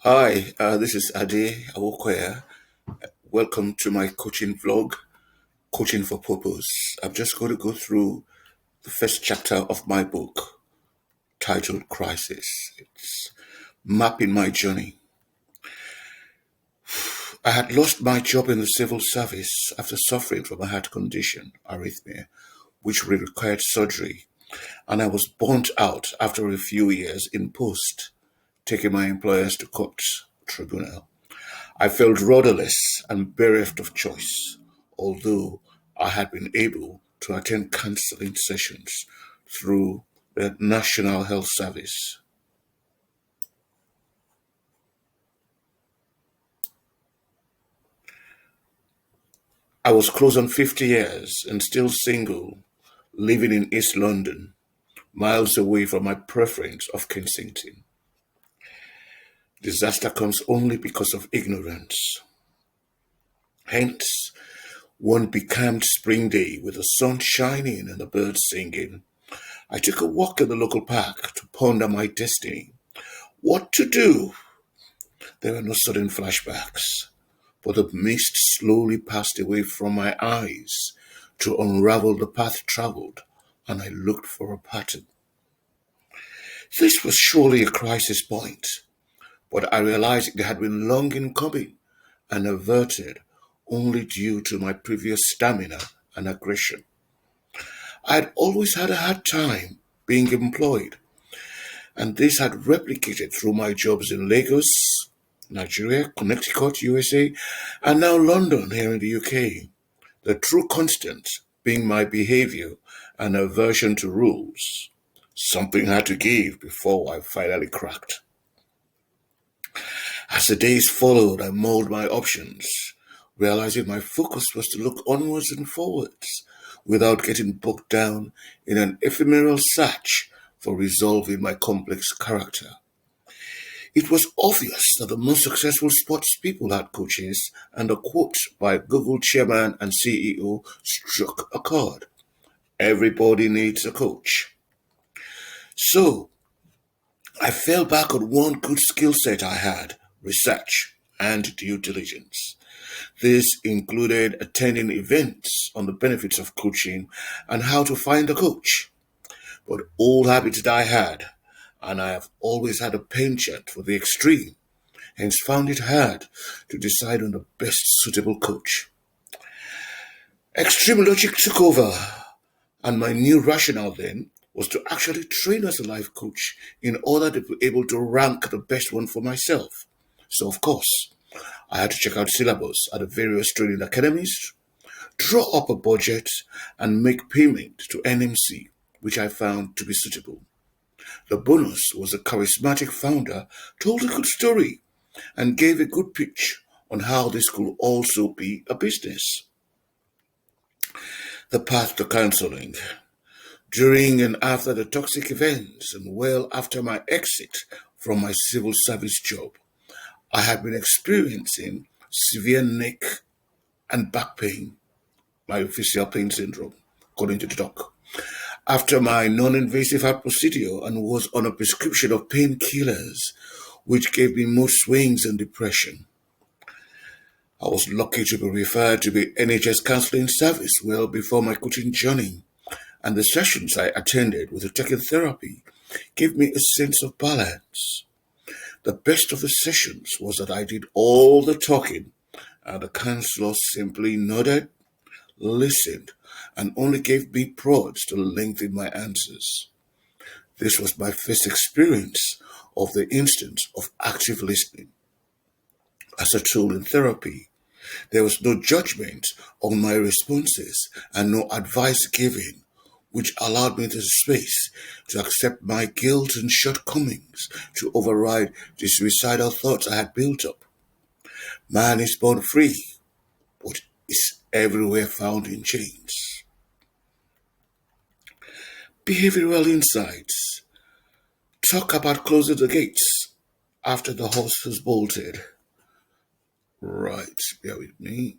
Hi, this is Ade Awokoya. Welcome to my coaching vlog, Coaching for Purpose. I'm just going to go through the first chapter of my book titled Crisis. It's mapping my journey. I had lost my job in the civil service after suffering from a heart condition, arrhythmia, which required surgery, and I was burnt out after a few years in post, taking my employers to Court Tribunal. I felt rudderless and bereft of choice, although I had been able to attend counseling sessions through the National Health Service. I was close on 50 years and still single, living in East London, miles away from my preference of Kensington. Disaster comes only because of ignorance. Hence, one becalmed spring day with the sun shining and the birds singing, I took a walk in the local park to ponder my destiny. What to do? There were no sudden flashbacks, but the mist slowly passed away from my eyes to unravel the path traveled, and I looked for a pattern. This was surely a crisis point, but I realized it had been long in coming and averted only due to my previous stamina and aggression. I had always had a hard time being employed, and this had replicated through my jobs in Lagos, Nigeria, Connecticut, USA, and now London here in the UK. The true constant being my behavior and aversion to rules. Something had to give before I finally cracked. As the days followed, I mulled my options, realizing my focus was to look onwards and forwards without getting bogged down in an ephemeral search for resolving my complex character. It was obvious that the most successful sports people had coaches, and a quote by Google chairman and CEO struck a chord. Everybody needs a coach. So I fell back on one good skill set I had, research and due diligence. This included attending events on the benefits of coaching and how to find a coach. But old habits die hard, and I have always had a penchant for the extreme, hence found it hard to decide on the best suitable coach. Extreme logic took over, and my new rationale then was to actually train as a life coach in order to be able to rank the best one for myself. So, of course, I had to check out syllabus at the various training academies, draw up a budget, and make payment to NMC, which I found to be suitable. The bonus was a charismatic founder told a good story and gave a good pitch on how this could also be a business. The path to counseling. During and after the toxic events and well after my exit from my civil service job, I had been experiencing severe neck and back pain, myofascial pain syndrome, according to the doc. After my non-invasive heart procedure and was on a prescription of painkillers, which gave me mood swings and depression. I was lucky to be referred to the NHS counseling service well before my coaching journey, and the sessions I attended with the taking therapy gave me a sense of balance. The best of the sessions was that I did all the talking, and the counselor simply nodded, listened, and only gave me prods to lengthen my answers. This was my first experience of the instance of active listening as a tool in therapy. There was no judgment on my responses and no advice given, which allowed me the space to accept my guilt and shortcomings to override the suicidal thoughts I had built up. Man is born free, but is everywhere found in chains. Behavioral insights. Talk about closing the gates after the horse has bolted. Right, bear with me.